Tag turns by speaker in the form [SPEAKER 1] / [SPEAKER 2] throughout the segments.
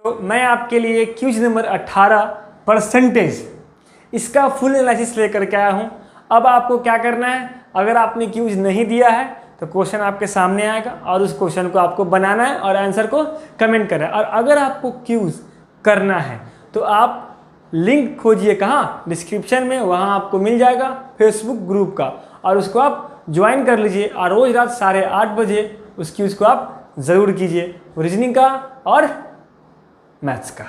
[SPEAKER 1] तो मैं आपके लिए क्यूज नंबर 18 परसेंटेज इसका फुल एनालिसिस लेकर के आया हूँ। अब आपको क्या करना है, अगर आपने क्यूज नहीं दिया है तो क्वेश्चन आपके सामने आएगा और उस क्वेश्चन को आपको बनाना है और आंसर को कमेंट करना है। और अगर आपको क्यूज करना है तो आप लिंक खोजिए कहाँ, डिस्क्रिप्शन में, वहाँ आपको मिल जाएगा फेसबुक ग्रुप का, और उसको आप ज्वाइन कर लीजिए और रोज़ रात 8:30 बजे उस क्यूज को आप ज़रूर कीजिए, रीजनिंग का और मैथ्स का।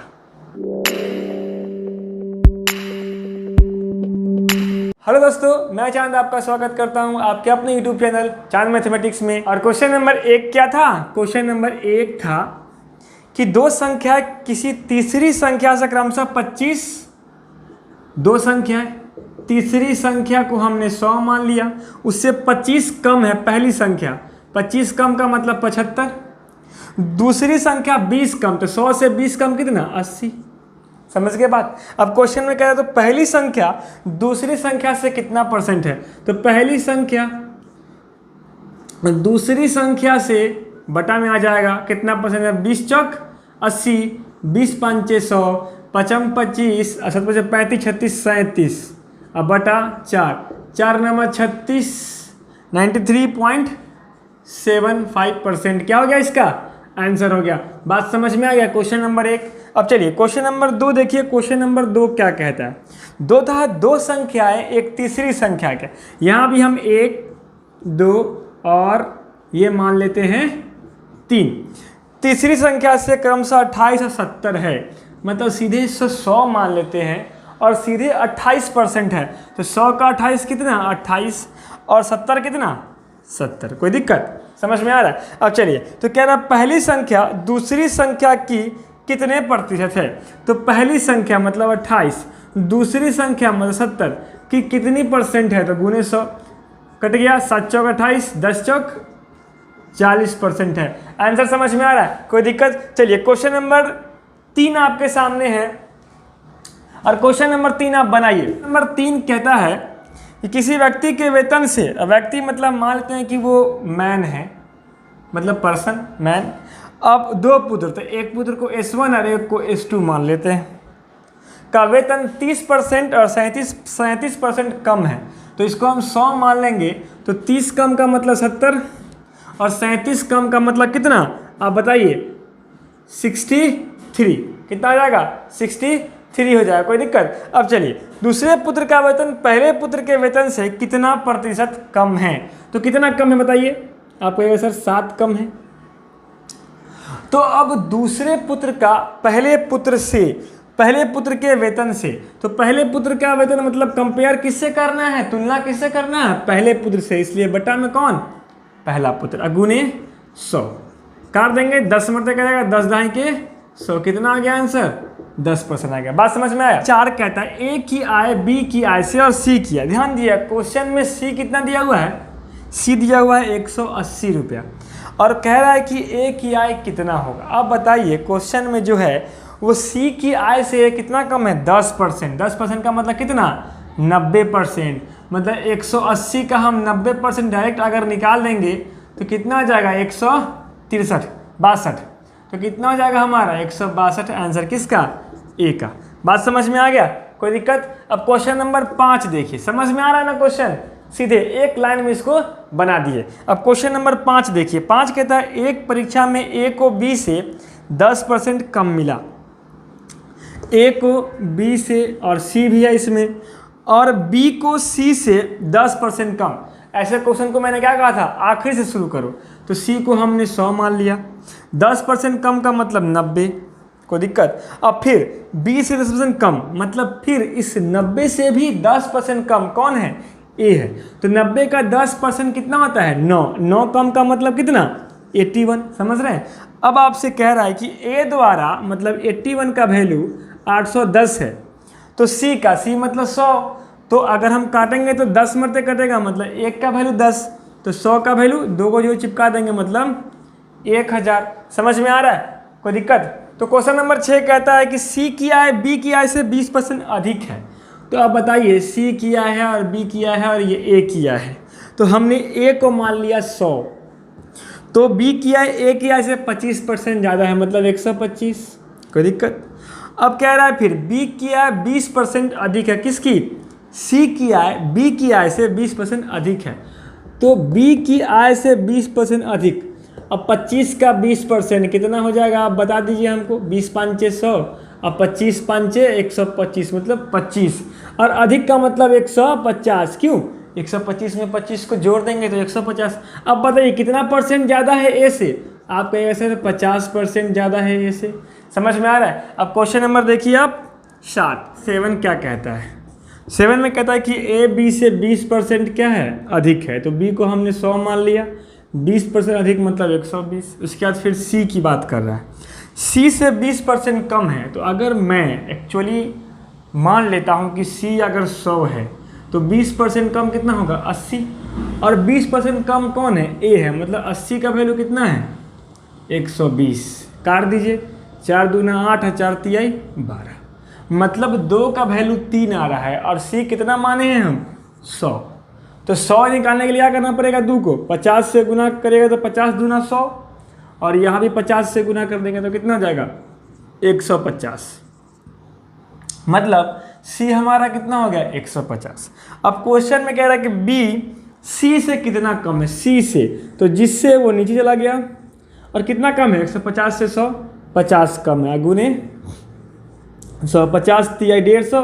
[SPEAKER 1] हेलो दोस्तों, मैं चांद आपका स्वागत करता हूं आपके अपने यूट्यूब चैनल चांद मैथमेटिक्स में। और क्वेश्चन नंबर 1 क्या था? क्वेश्चन नंबर 1 था कि दो संख्या किसी तीसरी संख्या से क्रमशः 25, दो संख्या तीसरी संख्या को हमने 100 मान लिया, उससे 25 कम है पहली संख्या, 25 कम का मतलब 75, दूसरी संख्या 20 कम, तो 100 से 20 कम कितना? 80। समझ गए बात? अब क्वेश्चन में कह रहा है तो पहली संख्या दूसरी संख्या से कितना परसेंट है, तो पहली संख्या दूसरी संख्या से बटा में आ जाएगा, कितना परसेंट है? 20 चौक 80, 20 पंचे 100, 55 25, 7 35 36 37, अब बटा 4 नंबर 36, 93.75% क्या हो गया? इसका आंसर हो गया। बात समझ में आ गया? Question number 1। अब चलिए क्वेश्चन नंबर 2 देखिए। क्वेश्चन नंबर 2 क्या कहता है? दो संख्याएं एक तीसरी संख्या के, यहाँ भी हम 1 2 और ये मान लेते हैं 3, तीसरी संख्या से क्रमशः 28 और 70 है, मतलब सीधे 100 मान लेते हैं और सीधे 28% है, तो 100 का 28 कितना? 28 और 70 कितना? 70। कोई दिक्कत? समझ में आ रहा है? अब चलिए, तो कह रहा पहली संख्या दूसरी संख्या की कितने प्रतिशत है, तो पहली संख्या मतलब 28, दूसरी संख्या मतलब 70 की कितनी परसेंट है, तो गुने 100, कट गया, 7 चौक 28, 10 चौक 40% है। आंसर समझ में आ रहा है? कोई दिक्कत? चलिए क्वेश्चन नंबर 3 आपके सामने है और क्वेश्चन नंबर 3 आप बनाइए। नंबर 3 कहता है कि किसी व्यक्ति के वेतन से, व्यक्ति मतलब मान लेते हैं कि वो मैन है, मतलब पर्सन मैन, अब 2 पुत्र, तो एक पुत्र को S1 और एक को S2 मान लेते हैं, का वेतन 30% और 37% कम है, तो इसको हम 100 मान लेंगे, तो 30 कम का मतलब 70 और 37 कम का मतलब कितना? आप बताइए। 63 कितना आ जाएगा? 63 हो जाएगा। कोई दिक्कत? अब चलिए, दूसरे पुत्र का वेतन पहले पुत्र के वेतन से कितना प्रतिशत कम है, तो कितना कम है बताइए? आपको ये सर 7 कम है। तो अब दूसरे पुत्र का पहले पुत्र के वेतन से, तो पहले पुत्र का वेतन मतलब कंपेयर किससे करना है, तुलना किससे करना है? पहले पुत्र से, इसलिए बटा में कौन? पहला पुत्र, अगुने 100 काट देंगे, 10 मरते करेगा, 10 दाएं के 100, कितना आ गया आंसर? 10% आ गया। बात समझ में आया? 4 कहता है ए की आय बी की आय से और सी की आय। ध्यान दिया क्वेश्चन में सी कितना दिया हुआ है? सी दिया हुआ है 180 रुपया, और कह रहा है कि ए की आय कितना होगा। अब बताइए, क्वेश्चन में जो है वो सी की आय से कितना कम है? 10%। 10% का मतलब कितना? 90%। मतलब 180 का हम 90% डायरेक्ट अगर निकाल देंगे तो कितना आ जाएगा? 163 तो कितना हो जाएगा हमारा? 162। आंसर किसका? ए का। बात समझ में आ गया? कोई दिक्कत? अब क्वेश्चन नंबर 5 देखिए। समझ में आ रहा है ना क्वेश्चन? सीधे एक लाइन में इसको बना दिए। अब क्वेश्चन नंबर 5 देखिए। 5 कहता है एक परीक्षा में ए को बी से 10% कम मिला, ए को बी से, और सी भी है इसमें, और बी को सी से 10% कम। ऐसे क्वेश्चन को मैंने क्या कहा था? आखिर से शुरू करो। तो सी को हमने 100 मान लिया, 10% कम का मतलब 90। कोई दिक्कत? अब फिर बी से 10% कम, मतलब फिर इस 90 से भी 10% कम कौन है? ए है। तो 90 का 10% कितना होता है? 9 कम का मतलब कितना? 81। समझ रहे हैं? अब आपसे कह रहा है कि ए द्वारा, मतलब 81 का वैल्यू 810 है, तो सी का, सी मतलब 100, तो अगर हम काटेंगे तो 10 मरते कटेगा, मतलब 1 का वैल्यू 10, तो 100 का वैल्यू 2 को जो चिपका देंगे मतलब 1000। समझ में आ रहा है? कोई दिक्कत? तो क्वेश्चन नंबर 6 कहता है कि सी की आय बी की आय से 20% अधिक है। तो अब बताइए, सी किया है और बी किया है और ये ए किया है, तो हमने ए को मान लिया 100, तो बी किया है ए किया से 25% ज़्यादा है, मतलब 125। कोई दिक्कत। अब कह रहा है फिर बी की आय 20% अधिक है, किसकी? सी की आय बी की आय से 20% अधिक है। तो बी की आय से 20% अधिक, अब 25 का 20% कितना हो जाएगा आप बता दीजिए हमको। 20 5 100, अब 25 5 125 मतलब 25, और अधिक का मतलब 150। क्यों? 125 में 25 को जोड़ देंगे तो 150। अब बताइए कितना परसेंट ज़्यादा है ए से? आप कहेंगे सर 50% ज़्यादा है ए से। समझ में आ रहा है? अब क्वेश्चन नंबर देखिए आप 7 क्या कहता है। 7 में कहता है कि ए बी से 20% क्या है? अधिक है। तो बी को हमने 100 मान लिया, 20% अधिक मतलब 120। उसके बाद फिर सी की बात कर रहा है, सी से 20% कम है। तो अगर मैं एक्चुअली मान लेता हूँ कि सी अगर 100 है तो 20% कम कितना होगा? 80। और 20% कम कौन है? ए है। मतलब 80 का वैल्यू कितना है? 120। काट दीजिए, 4 दूना 8 है, 4 तिहाई 12। मतलब 2 का वैल्यू 3 आ रहा है। और सी कितना माने हैं हम? 100। तो 100 निकालने के लिए क्या करना पड़ेगा? 2 को 50 से गुना करेगा तो 50 दूना 100, और यहाँ भी 50 से गुना कर देंगे तो कितना हो जाएगा? 150। मतलब सी हमारा कितना हो गया? 150। अब क्वेश्चन में कह रहा है कि बी सी से कितना कम है? सी से, तो जिससे वो नीचे चला गया। और कितना कम है? 150 से 100, 50 कम है, गुने 100, 50 तिहाई 150,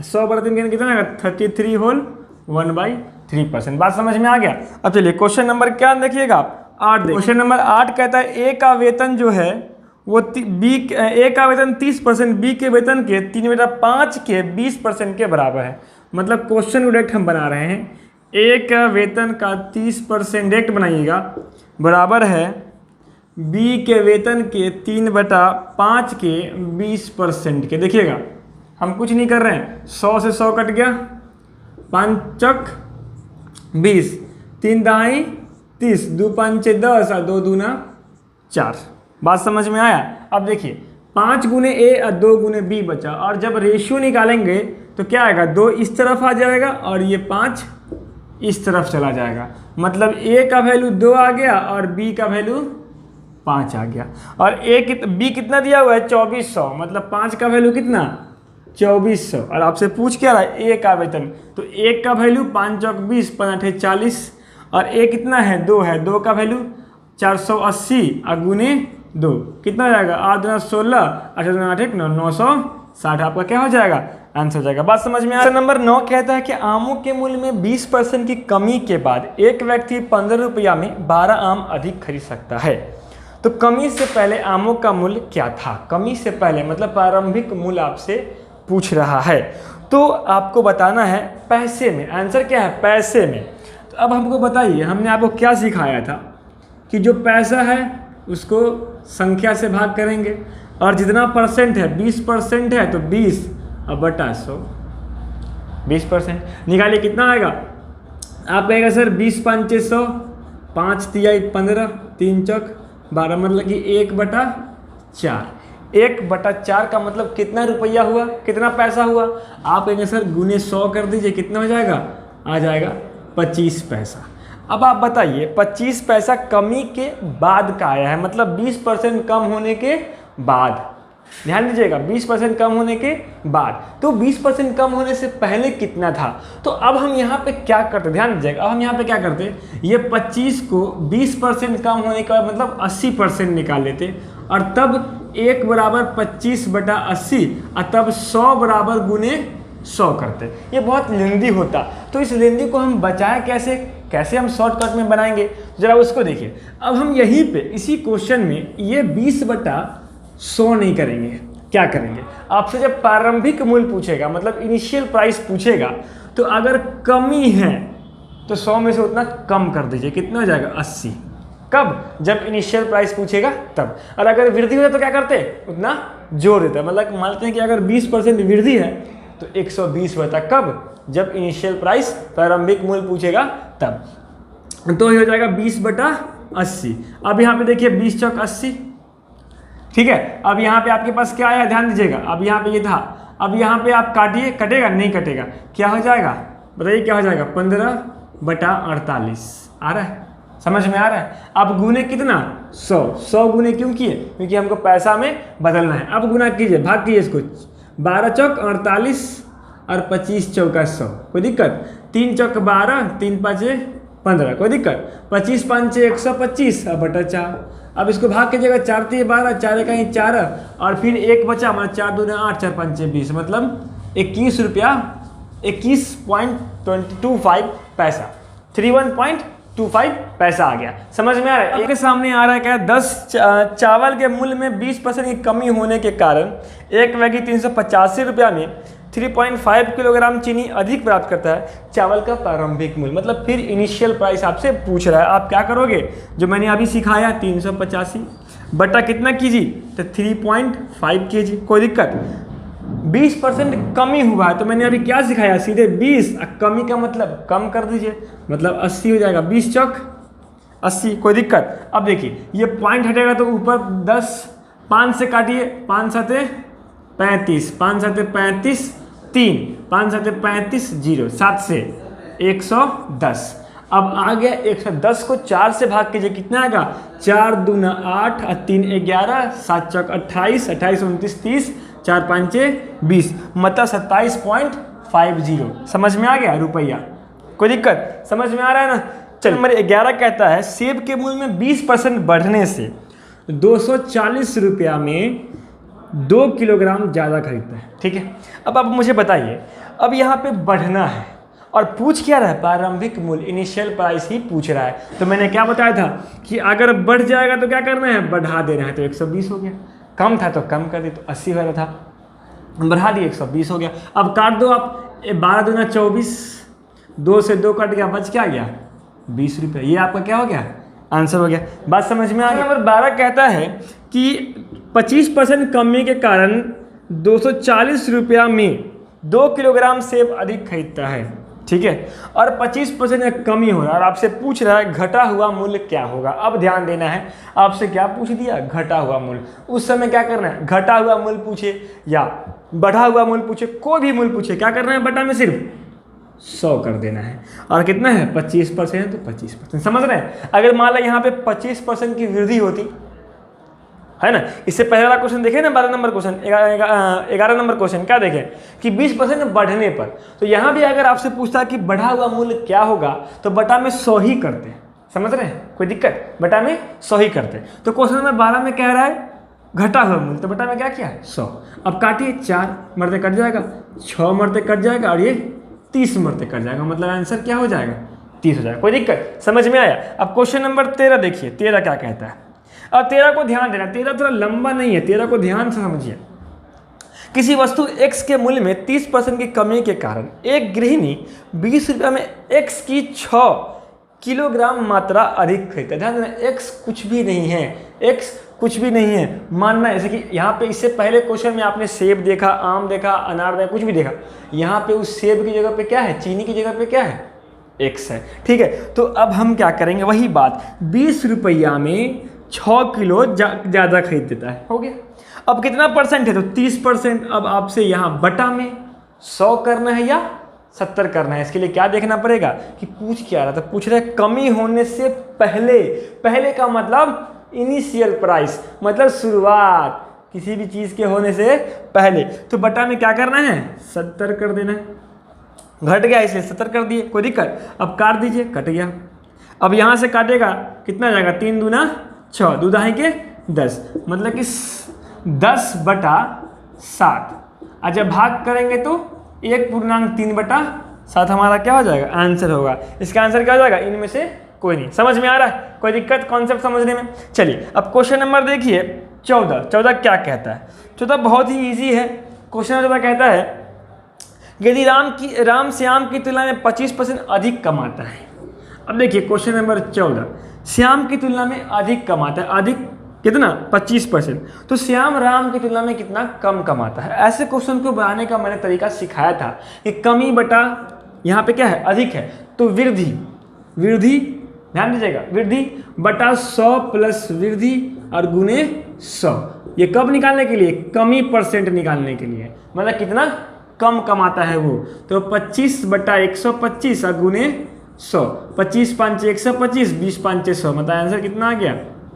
[SPEAKER 1] 100 बटा 3 कितना आएगा? 33 होल 1/3%। बात समझ में आ गया? अब चलिए क्वेश्चन नंबर क्या देखिएगा आप, 8 क्वेश्चन नंबर 8 कहता है ए का वेतन जो है वो ए का वेतन 30% बी के वेतन के 3/5 के 20% के बराबर है। मतलब क्वेश्चन को डायरेक्ट हम बना रहे हैं, ए का वेतन का 30% डायरेक्ट बनाइएगा बराबर है बी के वेतन के 3/5 के 20% के। देखिएगा हम कुछ नहीं कर रहे हैं, 100 से 100 कट गया, 5 चक 20, 3 दाई 30, 2 5 10 और 2 दूना 4। बात समझ में आया? अब देखिए 5 गुने ए और 2 गुने बी बचा, और जब रेशियो निकालेंगे तो क्या आएगा? 2 इस तरफ आ जाएगा और ये 5 इस तरफ चला जाएगा। मतलब ए का वैल्यू 2 आ गया और बी का वैल्यू 5 आ गया। और बी कितना दिया हुआ है? 2400। मतलब 5 का वैल्यू कितना? 2400। और आपसे पूछ क्या रहा है? ए का वेतन। तो ए का वैल्यू 5 चौक 20, 5 40, और ए कितना है? 2 है। 2 का वैल्यू 480 और गुने 2 कितना हो जाएगा? 8 दूना 16, 8 दूना 8 960। आपका क्या हो जाएगा? आंसर हो जाएगा। बात समझ में आया? नंबर 9 कहता है कि आमों के मूल्य में 20% की कमी के बाद एक व्यक्ति 15 रुपया में 12 आम अधिक खरीद सकता है। तो कमी से पहले आमों का मूल्य क्या था? कमी से पहले मतलब प्रारंभिक मूल्य आपसे पूछ रहा है, तो आपको बताना है पैसे में। आंसर क्या है? पैसे में। तो अब हमको बताइए, हमने आपको क्या सिखाया था कि जो पैसा है उसको संख्या से भाग करेंगे, और जितना परसेंट है 20% है तो 20 और बटा 100, 20% निकालिए कितना आएगा? आप कहेगा सर 20 5 100, 5 तिहाई 15, 3 चौक 12, मतलब कि 1/4। 1/4 का मतलब कितना रुपया हुआ? कितना पैसा हुआ? आप कहेंगे सर गुने 100 कर दीजिए, कितना हो जाएगा? आ जाएगा 25 पैसा। अब आप बताइए 25 पैसा कमी के बाद का आया है, मतलब 20% कम होने के बाद। ध्यान दीजिएगा, 20% कम होने के बाद। तो 20% कम होने से पहले कितना था? तो अब हम यहाँ पे क्या करते? ध्यान दीजिएगा, अब हम यहाँ पे क्या करते? ये 25 को 20% कम होने का मतलब 80% निकाल लेते, और तब 1 बराबर 25/80 और तब 100 बराबर गुने 100 करते। ये बहुत लेंदी होता, तो इस लेंदी को हम बचाएं कैसे हम शॉर्टकट में बनाएंगे? जरा उसको देखिए। अब हम यहीं पे इसी क्वेश्चन में ये 20/100 नहीं करेंगे। क्या करेंगे? आपसे जब प्रारंभिक मूल्य पूछेगा, मतलब इनिशियल प्राइस पूछेगा, तो अगर कमी है तो 100 में से उतना कम कर दीजिए। कितना हो जाएगा? 80। कब? जब इनिशियल प्राइस पूछेगा तब। और अगर वृद्धि हो तो क्या करते? उतना जोड़ देते। मतलब मानते हैं कि अगर 20% वृद्धि है तो 120 होता। कब? जब इनिशियल प्राइस प्रारंभिक मूल्य पूछेगा तब। तो ये हो जाएगा 20/80। अब यहाँ पे देखिए 20 चौक 80, ठीक है। अब यहाँ पे आपके पास क्या आया? ध्यान दीजिएगा, अब यहाँ पे ये था, अब यहाँ पे आप काटिए, कटेगा? नहीं कटेगा। क्या हो जाएगा? बताइए क्या हो जाएगा? 15/48 आ रहा है? समझ में आ रहा है? अब गुने कितना? 100 गुने क्यों किए? क्योंकि हमको पैसा में बदलना है। अब गुना कीजिए, भाग कीजिए इसको। 12 चौक 48 और 25 चौका 100, कोई दिक्कत? 3 चौक 12, 3 5 15, कोई दिक्कत? 25 5 125 और बटा 4। अब इसको भाग कीजिएगा, 4 3 12, 4 1 4 और फिर 1 बचा हमारा, 4 2 8, 4 5 20, मतलब 21 रुपया 21.25 पैसा, 31.25 पैसा आ गया। समझ में आ रहा है? आपके सामने आ रहा है क्या? 10 चावल के मूल्य में 20% की कमी होने के कारण एक व्यक्ति 385 रुपया में 3.5 किलोग्राम चीनी अधिक प्राप्त करता है। चावल का प्रारंभिक मूल्य, मतलब फिर इनिशियल प्राइस आपसे पूछ रहा है। आप क्या करोगे? जो मैंने अभी सिखाया 385 बटा कितना कीजिए, तो 3.5 कीजिए, कोई दिक्कत? 20% कमी हुआ है, तो मैंने अभी क्या सिखाया? सीधे 20, कमी का मतलब कम कर दीजिए, मतलब 80 हो जाएगा। 20 चौक 80, कोई दिक्कत? अब देखिए ये पॉइंट हटेगा तो ऊपर 10, 5 से काटिए, 5 7 35, 5 7 35, 3, 5 7 35, 0, 7 से 110। अब आ गया 110 को 4 से भाग कीजिए, कितना आएगा? 4 दूना 8 और 3 11, 7 चौक 28, 28 29 30, 4 5 20, मतलब 27.50। समझ में आ गया रुपया? कोई दिक्कत? समझ में आ रहा है ना? चलिए, नंबर 11 कहता है सेब के मूल्य में 20% बढ़ने से 240 रुपया में 2 किलोग्राम ज़्यादा खरीदता है। ठीक है, अब आप मुझे बताइए, अब यहाँ पे बढ़ना है और पूछ क्या रहा है? प्रारंभिक मूल्य, इनिशियल प्राइस ही पूछ रहा है। तो मैंने क्या बताया था कि अगर बढ़ जाएगा तो क्या करना है? बढ़ा देना है। तो 120 हो गया, कम था तो कम कर दी, तो 80 हो रहा था, बढ़ा दिए 120 हो गया। अब काट दो आप, 12 दूना 24, 2 से 2 कट गया, बच क्या गया? 20 रुपये। ये आपका क्या हो गया? आंसर हो गया। बात समझ में आ गई? नंबर 12 कहता है कि 25% कमी के कारण 240 रुपया में 2 किलोग्राम सेब अधिक खरीदता है। ठीक है, और 25% का कमी हो रहा है और आपसे पूछ रहा है घटा हुआ मूल्य क्या होगा। अब ध्यान देना है, आपसे क्या पूछ दिया? घटा हुआ मूल्य। उस समय क्या करना है? घटा हुआ मूल्य पूछे या बढ़ा हुआ मूल्य पूछे, कोई भी मूल्य पूछे, क्या करना है? बटा में सिर्फ 100 कर देना है। और कितना है? 25% तो 25%। समझ रहे हैं? अगर मान लो यहाँ पे 25% की वृद्धि होती है ना, इससे पहले वाला क्वेश्चन देखे ना, 12 नंबर क्वेश्चन, 11 नंबर क्वेश्चन क्या देखे कि 20% बढ़ने पर, तो यहाँ भी अगर आपसे पूछता कि बढ़ा हुआ मूल्य क्या होगा, तो बटा में 100 ही करते हैं। समझ रहे हैं? कोई दिक्कत? बटा में 100 ही करते हैं। तो क्वेश्चन नंबर 12 में कह रहा है घटा हुआ मूल्य, तो बटा में क्या किया? 100। अब काटिए, 4 मरते कट जाएगा, 6 मरते कट जाएगा और ये 30 मरते कट जाएगा, मतलब आंसर क्या हो जाएगा? 30 हो जाएगा। कोई दिक्कत? समझ में आया? अब क्वेश्चन नंबर 13 देखिए, 13 क्या कहता है। और 13 को ध्यान देना, 13 थोड़ा लंबा नहीं है, 13 को ध्यान से समझिए। किसी वस्तु x के मूल्य में 30% की कमी के कारण एक गृहिणी 20 रुपये में x की 6 किलोग्राम मात्रा अधिक खरीदता है। ध्यान देना, x कुछ भी नहीं है, x कुछ भी नहीं है, मानना है। जैसे कि यहाँ पे इससे पहले क्वेश्चन में आपने सेब देखा, आम देखा, अनार देखा, कुछ भी देखा, यहाँ पे उस सेब की जगह पे क्या है? चीनी की जगह पे क्या है? x है। ठीक है, तो अब हम क्या करेंगे? वही बात, 20 रुपया में 6 किलो ज़्यादा खरीद देता है। हो गया। अब कितना परसेंट है? तो 30%। अब आपसे यहाँ बटा में 100 करना है या 70 करना है। इसके लिए क्या देखना पड़ेगा कि पूछ क्या रहा था? पूछ रहा है कमी होने से पहले। पहले का मतलब इनिशियल प्राइस, मतलब शुरुआत, किसी भी चीज़ के होने से पहले। तो बटा में क्या करना है? 70 कर देना है। घट गया इसलिए 70 कर दिए, कोई दिक्कत? अब काट दीजिए, कट गया। अब यहाँ से काटेगा, कितना जाएगा? 3 दूना 6, दो दाएं के 10, मतलब कि 10 बटा 7। और जब भाग करेंगे तो 1.3 बटा 7 हमारा क्या हो जाएगा? आंसर होगा। इसका आंसर क्या हो जाएगा? इनमें से कोई नहीं। समझ में आ रहा है? कोई दिक्कत कॉन्सेप्ट समझने में? चलिए, अब क्वेश्चन नंबर देखिए 14 क्या कहता है? 14 बहुत ही ईजी है। क्वेश्चन 14 कहता है यदि राम श्याम की तुलना में 25% अधिक कमाता है। अब देखिए क्वेश्चन नंबर 14, श्याम की तुलना में अधिक कमाता है। अधिक कितना? 25%। तो श्याम राम की तुलना में कितना कम कमाता है? ऐसे क्वेश्चन को बनाने का मैंने तरीका सिखाया था कि कमी बटा यहाँ पे क्या है? अधिक है, तो वृद्धि, ध्यान दीजिएगा, वृद्धि बटा 100 प्लस वृद्धि और गुने 100। ये कब निकालने के लिए? कमी परसेंट निकालने के लिए, मतलब कितना कम कमाता है वो। तो 25 बटा 125 और गुने 100, 25 5 125, 20 5 100, मतलब आंसर कितना आ गया?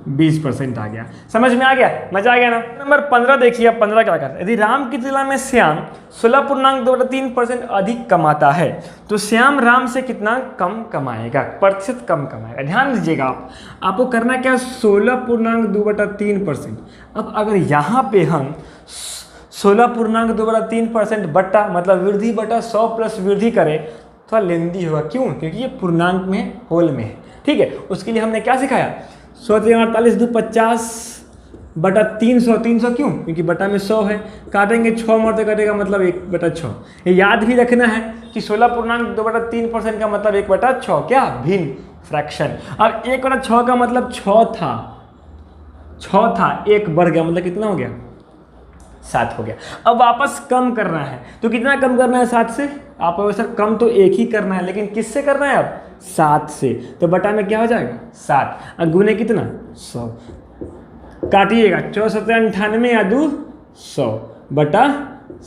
[SPEAKER 1] 20% आ गया। समझ में आ गया, मजा आ गया ना। नंबर 15 देखिए, अब 15 क्या करता है। यदि राम की तुलना में श्याम 16.2% अधिक कमाता है तो श्याम राम से कितना कम कमाएगा, प्रतिशत कम कमाएगा। ध्यान दीजिएगा, आपको करना क्या, 16.2/3%। अब अगर यहाँ पे हम 16.2/3% बट्टा मतलब वृद्धि बटा 100 प्लस वृद्धि करें, थोड़ा लेंदी होगा। क्यों? क्योंकि ये पूर्णांक में है, होल में है। ठीक है, उसके लिए हमने क्या सिखाया, 148 2 50 बटा 300। 300 क्यों? क्योंकि बटा में 100 है, काटेंगे 6 मरते कटेगा मतलब 1/6। ये याद भी रखना है कि 16.2/3% का मतलब 1/6 क्या, भिन्न फ्रैक्शन। अब 1/6 का मतलब 6 था, 1 बढ़ गया मतलब कितना हो गया, 7 हो गया। अब वापस कम करना है तो कितना कम करना है, 7 से। आपको सर कम तो एक ही करना है, लेकिन किससे करना है अब, 7 से। तो बटा में क्या हो जाएगा, 7 और गुने कितना, 100। काटिएगा 498 या 2 100 बटा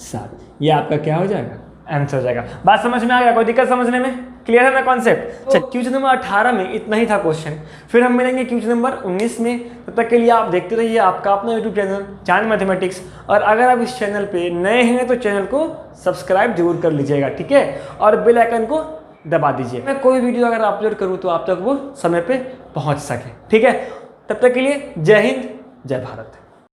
[SPEAKER 1] 7, ये आपका क्या हो जाएगा, आंसर हो जाएगा। बात समझ में आ गया, कोई दिक्कत समझने में, क्लियर है ना कॉन्सेप्ट। चल क्वेश्चन नंबर 18 में इतना ही था क्वेश्चन, फिर हम मिलेंगे क्वेश्चन नंबर 19 में। तब तक के लिए आप देखते रहिए आपका अपना यूट्यूब चैनल चांद मैथमेटिक्स। और अगर आप इस चैनल पे नए हैं तो चैनल को सब्सक्राइब जरूर कर लीजिएगा, ठीक है, और बेल आइकन को दबा दीजिए। मैं कोई वीडियो अगर अपलोड करूँ तो आप तक वो समय पे पहुँच सके, ठीक है। तब तक के लिए जय हिंद, जय भारत।